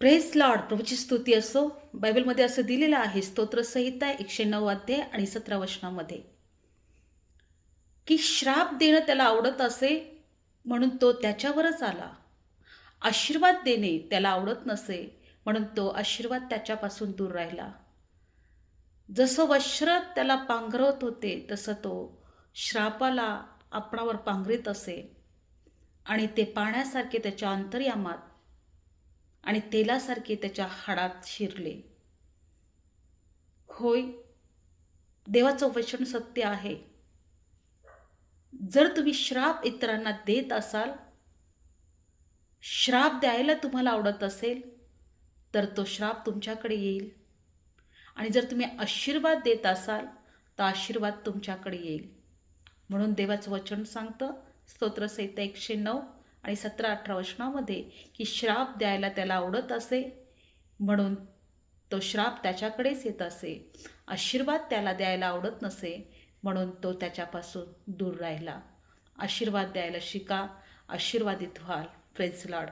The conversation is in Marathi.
Praise Lord. प्रभूची स्तुती असो. बायबलमध्ये असं दिलेलं आहे, स्तोत्रसंहिता 109 अध्याय आणि 17 वचनामध्ये, की श्राप देणं त्याला आवडत असे म्हणून तो त्याच्यावरच आला. आशीर्वाद देणे त्याला आवडत नसे म्हणून तो आशीर्वाद त्याच्यापासून दूर राहिला. जसं वस्त्र त्याला पांघरत होते तसं तो श्रापाला आपणावर पांघरीत असे आणि ते पाण्यासारखे त्याच्या अंतर्यामात आणि तेलासारखे त्याच्या हाडात शिरले. होय, देवाचं वचन सत्य आहे. जर तुम्ही श्राप इतरांना देत असाल, श्राप द्यायला तुम्हाला आवडत असेल, तर तो श्राप तुमच्याकडे येईल. आणि जर तुम्ही आशीर्वाद देत असाल तर आशीर्वाद तुमच्याकडे येईल. म्हणून देवाचं वचन सांगतं, स्तोत्रसंहिता 109 आणि 17-18 वचनामध्ये, की श्राप द्यायला त्याला आवडत असे म्हणून तो श्राप त्याच्याकडेच येत असे. आशीर्वाद त्याला द्यायला आवडत नसे म्हणून तो त्याच्यापासून दूर राहिला. आशीर्वाद द्यायला शिका, आशीर्वादित व्हाल. Praise Lord.